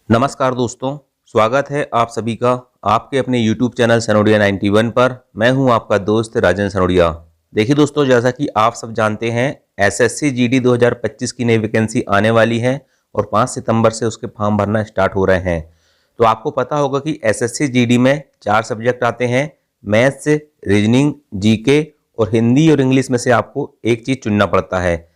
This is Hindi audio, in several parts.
नमस्कार दोस्तों, स्वागत है आप सभी का आपके अपने YouTube चैनल सनोडिया 91 पर। मैं हूं आपका दोस्त राजन सनोडिया। देखिए दोस्तों, जैसा कि आप सब जानते हैं एसएससी जीडी 2025 की नई वैकेंसी आने वाली है और 5 सितंबर से उसके फॉर्म भरना स्टार्ट हो रहे हैं। तो आपको पता होगा कि एसएससी जीडी में 4 सब्जेक्ट आते हैं, मैथ्स, रीजनिंग, जीके और हिंदी और इंग्लिश में से आपको एक चीज़ चुनना पड़ता है।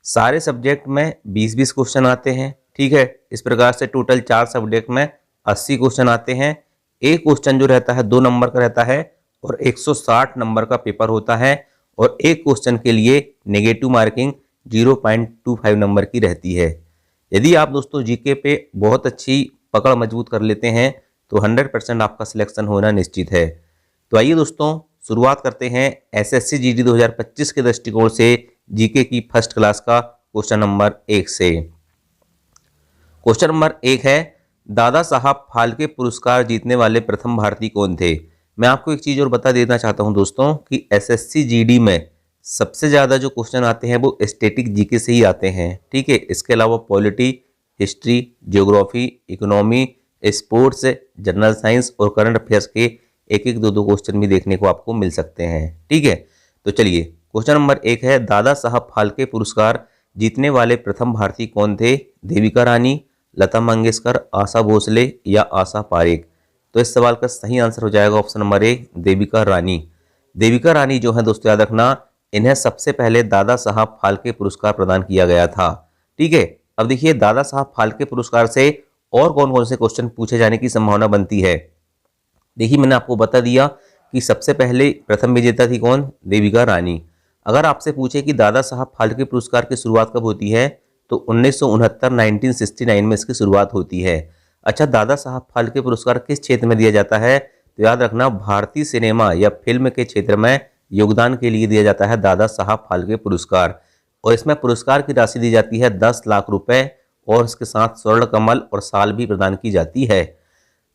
सारे सब्जेक्ट में 20-20 क्वेश्चन आते हैं। ठीक है, इस प्रकार से टोटल 4 सब्जेक्ट में 80 क्वेश्चन आते हैं। एक क्वेश्चन जो रहता है 2 नंबर का रहता है और 160 नंबर का पेपर होता है और एक क्वेश्चन के लिए नेगेटिव मार्किंग 0.25 नंबर की रहती है। यदि आप दोस्तों जीके पे बहुत अच्छी पकड़ मजबूत कर लेते हैं तो 100% आपका सिलेक्शन होना निश्चित है। तो आइए दोस्तों, शुरुआत करते हैं एसएससी जीडी 2025 के दृष्टिकोण से जीके की फर्स्ट क्लास का क्वेश्चन नंबर 1 से। क्वेश्चन नंबर 1 है, दादा साहब फाल्के पुरस्कार जीतने वाले प्रथम भारतीय कौन थे? मैं आपको एक चीज़ और बता देना चाहता हूं दोस्तों कि एसएससी जीडी में सबसे ज़्यादा जो क्वेश्चन आते हैं वो स्टैटिक जीके से ही आते हैं। ठीक है, इसके अलावा polity, history, geography, economy, sports, general science और करंट अफेयर्स के एक एक दो क्वेश्चन भी देखने को आपको मिल सकते हैं। ठीक है, तो चलिए क्वेश्चन नंबर 1 है, दादा साहब फाल्के पुरस्कार जीतने वाले प्रथम भारतीय कौन थे? देविका रानी, लता मंगेशकर, आशा भोसले या आशा पारेख? तो इस सवाल का सही आंसर हो जाएगा ऑप्शन नंबर 1, देविका रानी। देविका रानी जो है दोस्तों, याद रखना, इन्हें सबसे पहले दादा साहब फाल्के पुरस्कार प्रदान किया गया था। ठीक है, अब देखिए दादा साहब फाल्के पुरस्कार से और कौन कौन से क्वेश्चन पूछे जाने की संभावना बनती है। देखिए मैंने आपको बता दिया कि सबसे पहले प्रथम विजेता थी कौन? देविका रानी। अगर आपसे पूछे कि दादा साहब फाल्के पुरस्कार की शुरुआत कब होती है तो 1969 में इसकी शुरुआत होती है। अच्छा, दादा साहब फाल्के पुरस्कार किस क्षेत्र में दिया जाता है? तो याद रखना, भारतीय सिनेमा या फिल्म के क्षेत्र में योगदान के लिए दिया जाता है दादा साहब फाल्के पुरस्कार। और इसमें पुरस्कार की राशि दी जाती है 10 लाख रुपए और इसके साथ स्वर्ण कमल और साल भी प्रदान की जाती है।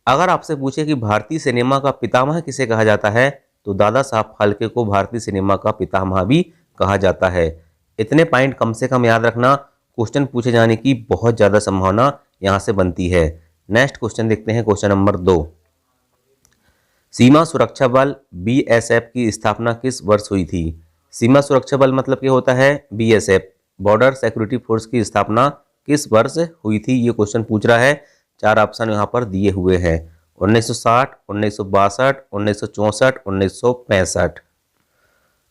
अगर आपसे पूछे कि भारतीय सिनेमा का पितामह किसे कहा जाता है तो दादा साहब फाल्के को भारतीय सिनेमा का पितामह भी कहा जाता है। इतने पॉइंट कम से कम याद रखना, क्वेश्चन पूछे जाने की बहुत ज़्यादा संभावना यहाँ से बनती है। नेक्स्ट क्वेश्चन देखते हैं, क्वेश्चन नंबर 2। सीमा सुरक्षा बल बीएसएफ की स्थापना किस वर्ष हुई थी? सीमा सुरक्षा बल मतलब क्या होता है? बीएसएफ, बॉर्डर सिक्योरिटी फोर्स की स्थापना किस वर्ष हुई थी? ये क्वेश्चन पूछ रहा है। 4 ऑप्शन यहाँ पर दिए हुए हैं, 1960, 1962, 1964, 1965।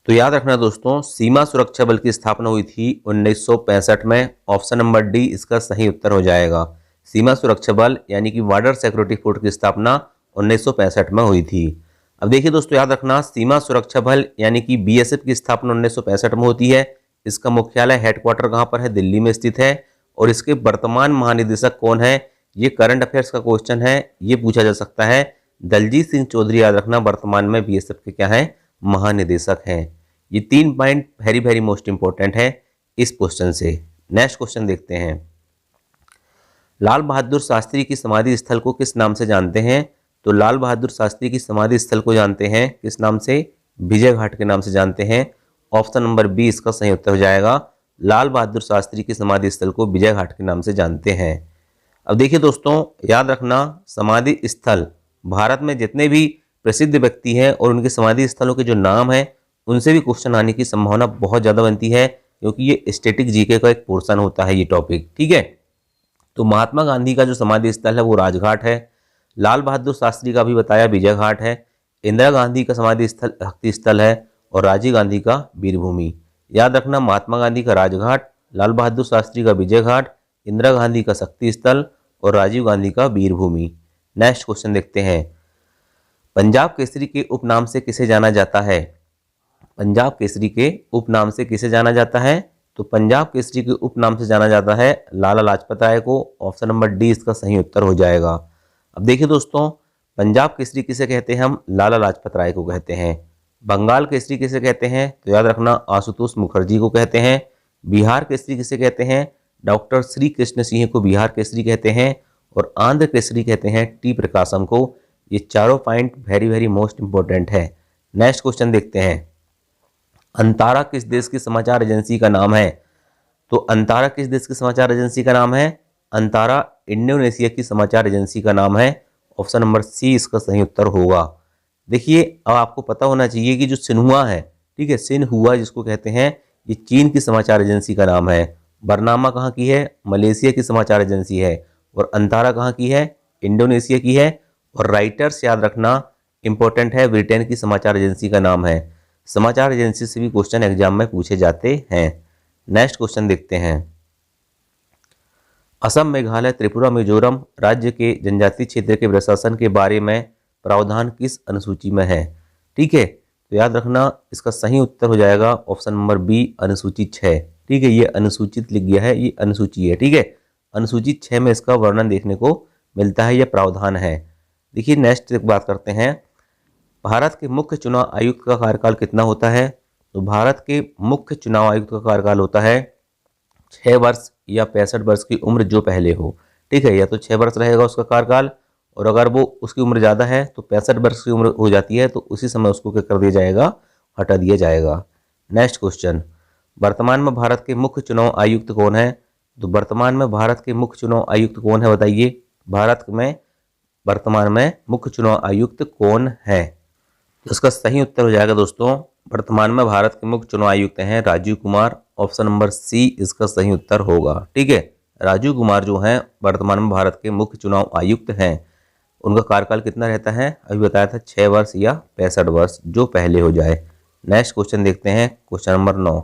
तो याद रखना दोस्तों, सीमा सुरक्षा बल की स्थापना हुई थी 1965 में। ऑप्शन नंबर डी इसका सही उत्तर हो जाएगा। सीमा सुरक्षा बल यानी कि बॉर्डर सिक्योरिटी फोर्स की स्थापना 1965 में हुई थी। अब देखिए दोस्तों, याद रखना, सीमा सुरक्षा बल यानी कि बीएसएफ की स्थापना 1965 में होती है। इसका मुख्यालय हेडक्वार्टर कहाँ पर है? दिल्ली में स्थित है। और इसके वर्तमान महानिदेशक कौन है? ये करंट अफेयर्स का क्वेश्चन है, ये पूछा जा सकता है। दलजीत सिंह चौधरी याद रखना वर्तमान में बीएसएफ के क्या है? महानिदेशक हैं। ये 3 point very very most important है इस क्वेश्चन से। नेक्स्ट क्वेश्चन देखते हैं, लाल बहादुर शास्त्री की समाधि स्थल को किस नाम से जानते हैं? तो लाल बहादुर शास्त्री की समाधि स्थल को जानते हैं किस नाम से? विजय घाट के नाम से जानते हैं। ऑप्शन नंबर बी इसका सही उत्तर हो जाएगा। लाल बहादुर शास्त्री की समाधि स्थल को विजय घाट के नाम से जानते हैं। अब देखिए दोस्तों, याद रखना, समाधि स्थल भारत में जितने भी प्रसिद्ध व्यक्ति हैं और उनके समाधि स्थलों के जो नाम हैं उनसे भी क्वेश्चन आने की संभावना बहुत ज़्यादा बनती है, क्योंकि ये स्टैटिक जीके का एक पोर्शन होता है ये टॉपिक। ठीक है, तो महात्मा गांधी का जो समाधि स्थल है वो राजघाट है। लाल बहादुर शास्त्री का भी बताया विजय घाट है। इंदिरा गांधी का समाधि स्थल शक्ति स्थल है और राजीव गांधी का वीरभूमि। याद रखना, महात्मा गांधी का राजघाट, लाल बहादुर शास्त्री का विजय घाट, इंदिरा गांधी का शक्ति स्थल और राजीव गांधी का वीरभूमि। नेक्स्ट क्वेश्चन देखते हैं, पंजाब केसरी के उपनाम से किसे जाना जाता है? पंजाब केसरी के उपनाम से किसे जाना जाता है? तो पंजाब केसरी के उपनाम से जाना जाता है लाला लाजपत राय को। ऑप्शन नंबर डी इसका सही उत्तर हो जाएगा। अब देखिए दोस्तों, पंजाब केसरी किसे कहते हैं? हम लाला लाजपत राय को कहते हैं। बंगाल केसरी किसे कहते हैं? तो याद रखना, आशुतोष मुखर्जी को कहते हैं। बिहार केसरी किसे कहते हैं? डॉक्टर श्री कृष्ण सिंह को बिहार केसरी कहते हैं। और आंध्र केसरी कहते हैं टी प्रकाशम को। ये चारों point very very most important है। नेक्स्ट क्वेश्चन देखते हैं, अंतारा किस देश की समाचार एजेंसी का नाम है? तो अंतारा किस देश की समाचार एजेंसी का नाम है? अंतारा इंडोनेशिया की समाचार एजेंसी का नाम है? ऑप्शन नंबर सी इसका सही उत्तर होगा। देखिए, अब आपको पता होना चाहिए कि जो सिन्हुआ है, ठीक है, सिन्हुआ जिसको कहते हैं, ये चीन की समाचार एजेंसी का नाम है। बरनामा कहाँ की है? मलेशिया की समाचार एजेंसी है। और अंतारा कहाँ की है? इंडोनेशिया की है। और राइटर्स याद रखना इंपॉर्टेंट है, ब्रिटेन की समाचार एजेंसी का नाम है। समाचार एजेंसी से भी क्वेश्चन एग्जाम में पूछे जाते हैं। नेक्स्ट क्वेश्चन देखते हैं। असम, मेघालय, त्रिपुरा, मिजोरम राज्य के जनजातीय क्षेत्र के प्रशासन के बारे में प्रावधान किस अनुसूची में है? ठीक है, तो याद रखना इसका सही उत्तर हो जाएगा ऑप्शन नंबर बी, अनुसूची 6। ठीक है, ये अनुसूचित लिख गया है, ये अनुसूची है। ठीक है, अनुसूची 6 में इसका वर्णन देखने को मिलता है, यह प्रावधान है। देखिए, नेक्स्ट बात करते हैं। भारत के मुख्य चुनाव आयुक्त का कार्यकाल कितना होता है? तो भारत के मुख्य चुनाव आयुक्त का कार्यकाल होता है 6 वर्ष या 65 वर्ष की उम्र जो पहले हो। ठीक है, या तो 6 वर्ष रहेगा उसका कार्यकाल, और अगर वो उसकी उम्र ज़्यादा है तो 65 वर्ष की उम्र हो जाती है, तो उसी समय उसको क्या कर दिया जाएगा? हटा दिया जाएगा। नेक्स्ट क्वेश्चन, वर्तमान में भारत के मुख्य चुनाव आयुक्त कौन है? तो वर्तमान में भारत के मुख्य चुनाव आयुक्त कौन है, बताइए। भारत में वर्तमान में मुख्य चुनाव आयुक्त कौन है? तो इसका सही उत्तर हो जाएगा दोस्तों, वर्तमान में भारत के मुख्य चुनाव आयुक्त हैं Rajiv Kumar. Option number C इसका सही उत्तर होगा। ठीक है, राजीव कुमार जो हैं वर्तमान में भारत के मुख्य चुनाव आयुक्त हैं। उनका कार्यकाल कितना रहता है? अभी बताया था 6 वर्ष या 65 वर्ष जो पहले हो जाए। नेक्स्ट क्वेश्चन देखते हैं, क्वेश्चन नंबर 9।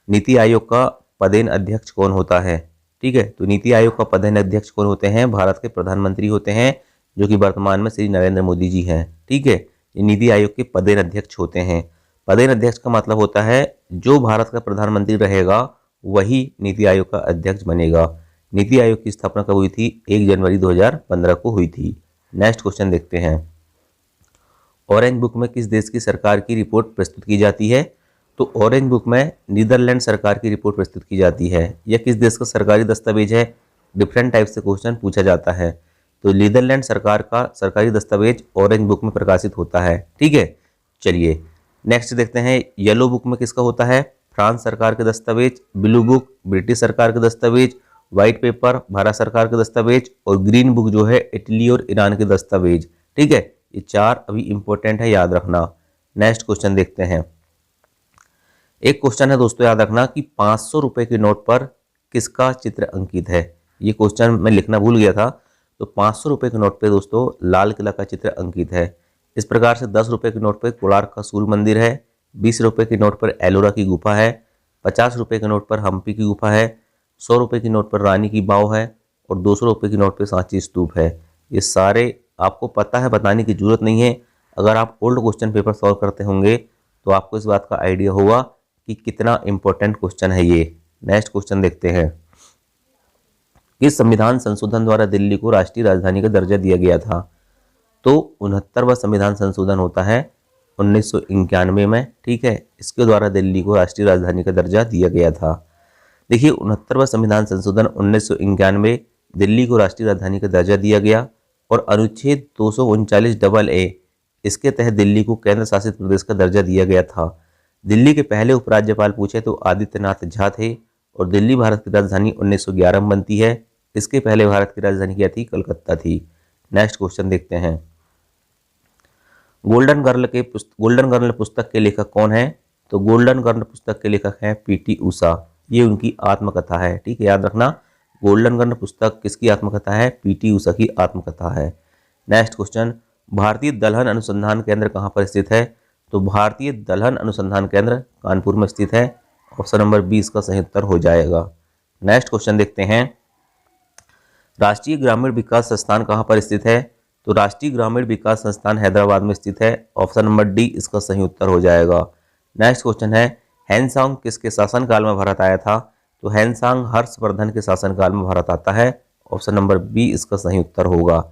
नीति आयोग का पदेन अध्यक्ष कौन होता है? ठीक है, तो नीति आयोग का पदेन अध्यक्ष कौन होते हैं? भारत के प्रधानमंत्री होते हैं, जो कि वर्तमान में श्री नरेंद्र मोदी जी हैं। ठीक है, ये नीति आयोग के पदेन अध्यक्ष होते हैं। पदेन अध्यक्ष का मतलब होता है जो भारत का प्रधानमंत्री रहेगा वही नीति आयोग का अध्यक्ष बनेगा। नीति आयोग की स्थापना कब हुई थी? 1 जनवरी 2015 को हुई थी। नेक्स्ट क्वेश्चन देखते हैं। ऑरेंज बुक में किस देश की सरकार की रिपोर्ट प्रस्तुत की जाती है? तो ऑरेंज बुक में नीदरलैंड सरकार की रिपोर्ट प्रस्तुत की जाती है। यह किस देश का सरकारी दस्तावेज है? डिफरेंट टाइप से क्वेश्चन पूछा जाता है। तो नीदरलैंड सरकार का सरकारी दस्तावेज ऑरेंज बुक में प्रकाशित होता है। ठीक है, चलिए नेक्स्ट देखते हैं। येलो बुक में किसका होता है? फ्रांस सरकार के दस्तावेज। ब्लू बुक ब्रिटिश सरकार के दस्तावेज। व्हाइट पेपर भारत सरकार के दस्तावेज। और ग्रीन बुक जो है इटली और ईरान के दस्तावेज। ठीक है, ये 4 अभी इंपॉर्टेंट है, याद रखना। नेक्स्ट क्वेश्चन देखते हैं। एक क्वेश्चन है दोस्तों, याद रखना कि 500 रुपए के नोट पर किसका चित्र अंकित है? ये क्वेश्चन मैं लिखना भूल गया था। तो 500 रुपए के नोट पे दोस्तों लाल किला का चित्र अंकित है। इस प्रकार से 10 रुपए के नोट पर कोणार्क का सूर्य मंदिर है। 20 रुपए के नोट पर एलोरा की गुफा है। 50 रुपए के नोट पर हम्पी की गुफा है। 100 रुपए की नोट पर रानी की बाव है। और 200 रुपए की नोट पर सांची स्तूप है। ये सारे आपको पता है, बताने की जरूरत नहीं है। अगर आप ओल्ड क्वेश्चन पेपर सॉल्व करते होंगे तो आपको इस बात का आइडिया होगा कि कितना इंपॉर्टेंट क्वेश्चन है ये। नेक्स्ट क्वेश्चन देखते हैं। किस संविधान संशोधन द्वारा दिल्ली को राष्ट्रीय राजधानी का दर्जा दिया गया था? तो 69वां संविधान संशोधन होता है 1991 में। ठीक है, इसके द्वारा दिल्ली को राष्ट्रीय राजधानी का दर्जा दिया गया था। देखिए, 69वां संविधान संशोधन 1991 दिल्ली को राष्ट्रीय राजधानी का दर्जा दिया गया। और अनुच्छेद 239AA इसके तहत दिल्ली को केंद्र शासित प्रदेश का दर्जा दिया गया था। दिल्ली के पहले उपराज्यपाल पूछे तो आदित्यनाथ झा थे। और दिल्ली भारत की राजधानी 1911 में बनती है। इसके पहले भारत की राजधानी क्या थी? कलकत्ता थी। नेक्स्ट क्वेश्चन देखते हैं। गोल्डन गर्ल पुस्तक के लेखक कौन है? तो गोल्डन गर्ल पुस्तक के लेखक हैं पीटी उषा। ये उनकी आत्मकथा है। ठीक है, याद रखना गोल्डन गर्ल पुस्तक किसकी आत्मकथा है? पीटी उषा की आत्मकथा है। नेक्स्ट क्वेश्चन, भारतीय दलहन अनुसंधान केंद्र कहाँ पर स्थित है? तो भारतीय दलहन अनुसंधान केंद्र कानपुर में स्थित है। ऑप्शन नंबर बी इसका सही उत्तर हो जाएगा। नेक्स्ट क्वेश्चन देखते हैं। राष्ट्रीय ग्रामीण विकास संस्थान कहाँ पर स्थित है? तो राष्ट्रीय ग्रामीण विकास संस्थान हैदराबाद में स्थित है। ऑप्शन नंबर डी इसका सही उत्तर हो जाएगा। नेक्स्ट क्वेश्चन है। हैनसांग किसके शासनकाल में भारत आया था? तो हैनसांग हर्षवर्धन के शासनकाल में भारत आता है। ऑप्शन नंबर बी इसका सही उत्तर होगा।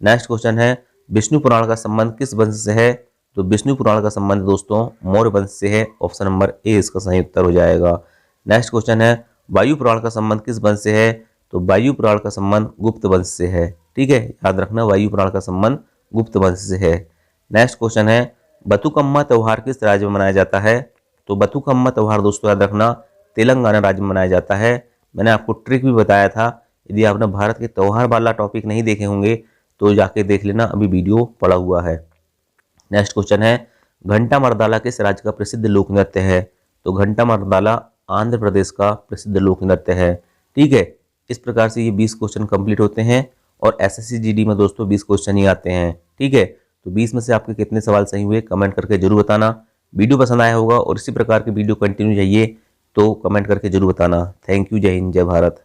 नेक्स्ट क्वेश्चन है। विष्णु पुराण का संबंध किस वंश से है? तो विष्णु पुराण का संबंध दोस्तों मौर्य वंश से है। ऑप्शन नंबर ए इसका सही उत्तर हो जाएगा। नेक्स्ट क्वेश्चन है। वायु पुराण का संबंध किस वंश से है? तो वायु पुराण का संबंध गुप्त वंश से है। ठीक है, याद रखना वायु पुराण का संबंध गुप्त वंश से है। नेक्स्ट क्वेश्चन है। बतुकम्मा त्योहार किस राज्य में मनाया जाता है? तो बतुकम्मा त्योहार दोस्तों याद रखना तेलंगाना राज्य में मनाया जाता है। मैंने आपको ट्रिक भी बताया था यदि आपने भारत के त्योहार वाला टॉपिक नहीं देखे होंगे तो जाके देख लेना, अभी वीडियो पड़ा हुआ है। नेक्स्ट क्वेश्चन है, घंटा मर्दाला किस राज्य का प्रसिद्ध लोक नृत्य है? तो घंटा मर्दाला आंध्र प्रदेश का प्रसिद्ध लोक नृत्य है। ठीक है, इस प्रकार से ये 20 क्वेश्चन कंप्लीट होते हैं और एसएससी जीडी में दोस्तों 20 क्वेश्चन ही आते हैं। ठीक है, तो 20 में से आपके कितने सवाल सही हुए कमेंट करके जरूर बताना। वीडियो पसंद आया होगा और इसी प्रकार की वीडियो कंटिन्यू चाहिए तो कमेंट करके जरूर बताना। थैंक यू, जय हिंद, जय भारत।